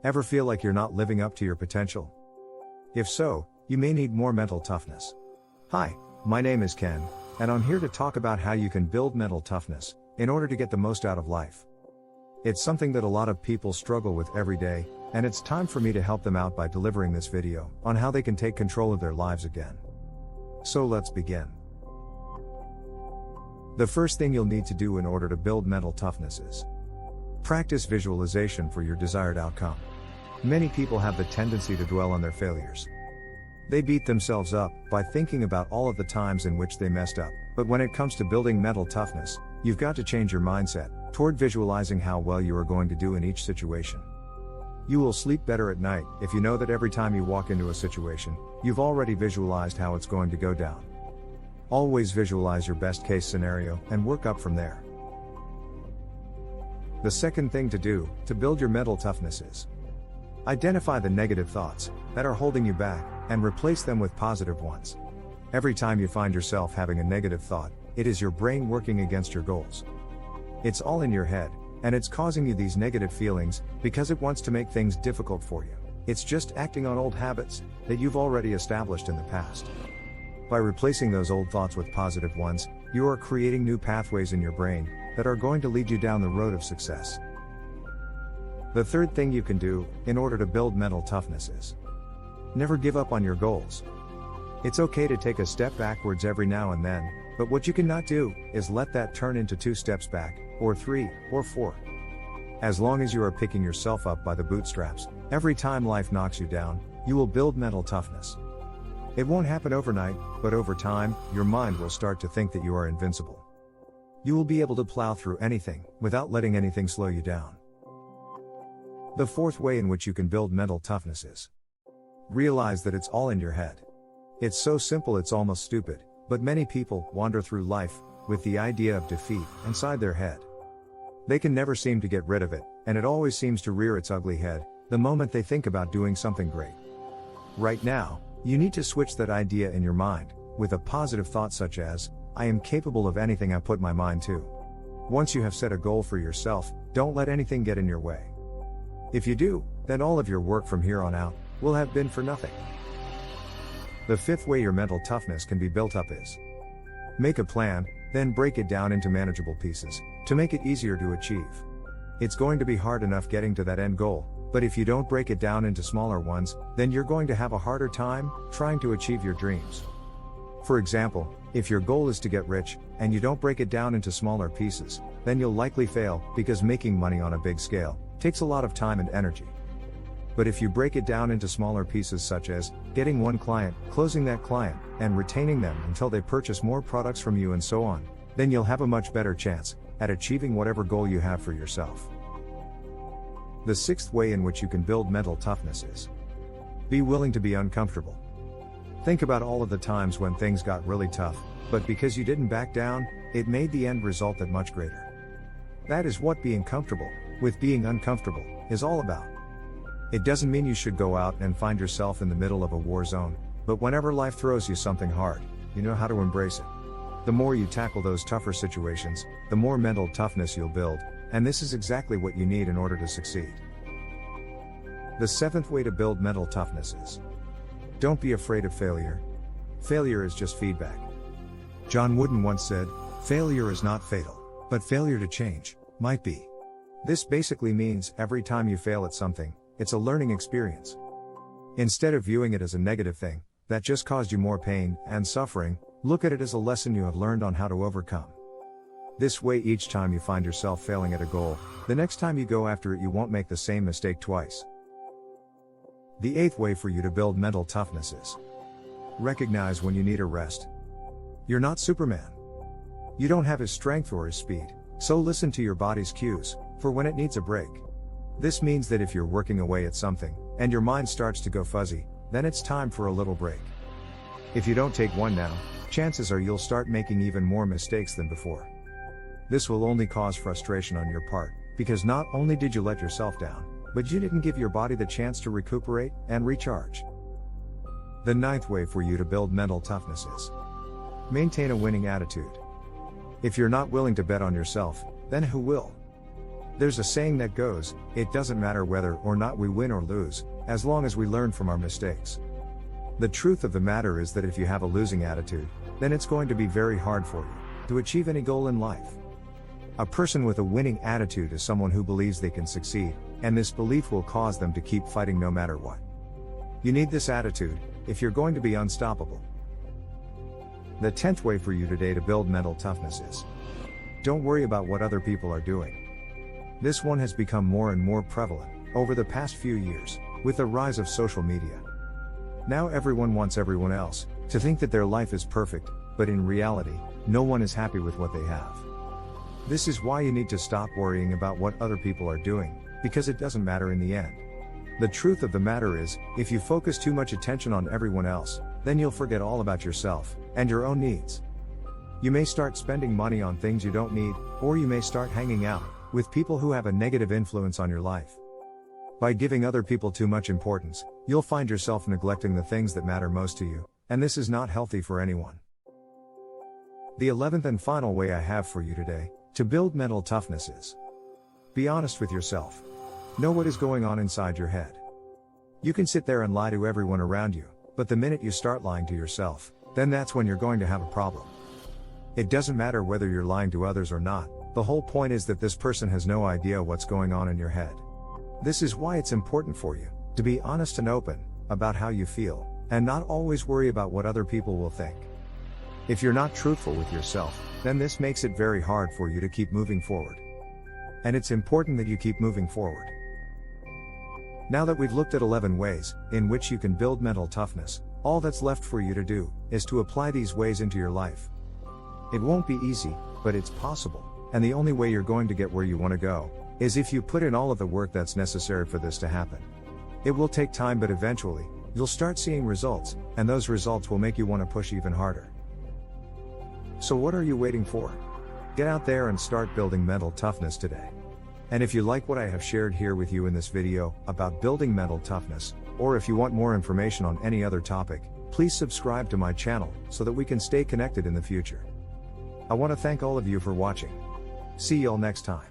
Ever feel like you're not living up to your potential? If so, you may need more mental toughness. Hi, my name is Ken, and I'm here to talk about how you can build mental toughness in order to get the most out of life. It's something that a lot of people struggle with every day, and it's time for me to help them out by delivering this video on how they can take control of their lives again. So let's begin. The first thing you'll need to do in order to build mental toughness is practice visualization for your desired outcome. Many people have the tendency to dwell on their failures. They beat themselves up by thinking about all of the times in which they messed up, but when it comes to building mental toughness, you've got to change your mindset toward visualizing how well you are going to do in each situation. You will sleep better at night if you know that every time you walk into a situation, you've already visualized how it's going to go down. Always visualize your best case scenario and work up from there. The second thing to do to build your mental toughness is identify the negative thoughts that are holding you back and replace them with positive ones. Every time you find yourself having a negative thought, it is your brain working against your goals. It's all in your head, and it's causing you these negative feelings because it wants to make things difficult for you. It's just acting on old habits that you've already established in the past. By replacing those old thoughts with positive ones, you are creating new pathways in your brain that are going to lead you down the road of success. The third thing you can do in order to build mental toughness is never give up on your goals. It's okay to take a step backwards every now and then, but what you cannot do is let that turn into 2 steps back, or 3, or 4. As long as you are picking yourself up by the bootstraps, every time life knocks you down, you will build mental toughness. It won't happen overnight, but over time, your mind will start to think that you are invincible. You will be able to plow through anything, without letting anything slow you down. The fourth way in which you can build mental toughness is realize that it's all in your head. It's so simple it's almost stupid, but many people wander through life with the idea of defeat inside their head. They can never seem to get rid of it, and it always seems to rear its ugly head the moment they think about doing something great. Right now, you need to switch that idea in your mind with a positive thought such as, I am capable of anything I put my mind to. Once you have set a goal for yourself, don't let anything get in your way. If you do, then all of your work from here on out will have been for nothing. The fifth way your mental toughness can be built up is make a plan, then break it down into manageable pieces to make it easier to achieve. It's going to be hard enough getting to that end goal, but if you don't break it down into smaller ones, then you're going to have a harder time trying to achieve your dreams. For example, if your goal is to get rich, and you don't break it down into smaller pieces, then you'll likely fail, because making money on a big scale takes a lot of time and energy. But if you break it down into smaller pieces such as getting one client, closing that client, and retaining them until they purchase more products from you and so on, then you'll have a much better chance at achieving whatever goal you have for yourself. The sixth way in which you can build mental toughness is be willing to be uncomfortable. Think about all of the times when things got really tough, but because you didn't back down, it made the end result that much greater. That is what being comfortable with being uncomfortable is all about. It doesn't mean you should go out and find yourself in the middle of a war zone, but whenever life throws you something hard, you know how to embrace it. The more you tackle those tougher situations, the more mental toughness you'll build, and this is exactly what you need in order to succeed. The seventh way to build mental toughness is don't be afraid of failure. Failure is just feedback. John Wooden once said, failure is not fatal, but failure to change might be. This basically means every time you fail at something, it's a learning experience. Instead of viewing it as a negative thing that just caused you more pain and suffering, look at it as a lesson you have learned on how to overcome. This way, each time you find yourself failing at a goal, the next time you go after it you won't make the same mistake twice. The eighth way for you to build mental toughness is recognize when you need a rest. You're not Superman. You don't have his strength or his speed, so listen to your body's cues for when it needs a break. This means that if you're working away at something, and your mind starts to go fuzzy, then it's time for a little break. If you don't take one now, chances are you'll start making even more mistakes than before. This will only cause frustration on your part, because not only did you let yourself down, but you didn't give your body the chance to recuperate and recharge. The ninth way for you to build mental toughness is maintain a winning attitude. If you're not willing to bet on yourself, then who will? There's a saying that goes, it doesn't matter whether or not we win or lose, as long as we learn from our mistakes. The truth of the matter is that if you have a losing attitude, then it's going to be very hard for you to achieve any goal in life. A person with a winning attitude is someone who believes they can succeed, and this belief will cause them to keep fighting no matter what. You need this attitude if you're going to be unstoppable. The 10th way for you today to build mental toughness is: don't worry about what other people are doing. This one has become more and more prevalent over the past few years with the rise of social media. Now everyone wants everyone else to think that their life is perfect, but in reality, no one is happy with what they have. This is why you need to stop worrying about what other people are doing, because it doesn't matter in the end. The truth of the matter is, if you focus too much attention on everyone else, then you'll forget all about yourself and your own needs. You may start spending money on things you don't need, or you may start hanging out with people who have a negative influence on your life. By giving other people too much importance, you'll find yourself neglecting the things that matter most to you, and this is not healthy for anyone. The 11th and final way I have for you today to build mental toughness is: be honest with yourself. Know what is going on inside your head. You can sit there and lie to everyone around you, but the minute you start lying to yourself, then that's when you're going to have a problem. It doesn't matter whether you're lying to others or not, the whole point is that this person has no idea what's going on in your head. This is why it's important for you to be honest and open about how you feel, and not always worry about what other people will think. If you're not truthful with yourself, then this makes it very hard for you to keep moving forward. And it's important that you keep moving forward. Now that we've looked at 11 ways in which you can build mental toughness, all that's left for you to do is to apply these ways into your life. It won't be easy, but it's possible, and the only way you're going to get where you want to go is if you put in all of the work that's necessary for this to happen. It will take time, but eventually, you'll start seeing results, and those results will make you want to push even harder. So what are you waiting for? Get out there and start building mental toughness today. And if you like what I have shared here with you in this video about building mental toughness, or if you want more information on any other topic, please subscribe to my channel so that we can stay connected in the future. I want to thank all of you for watching. See y'all next time.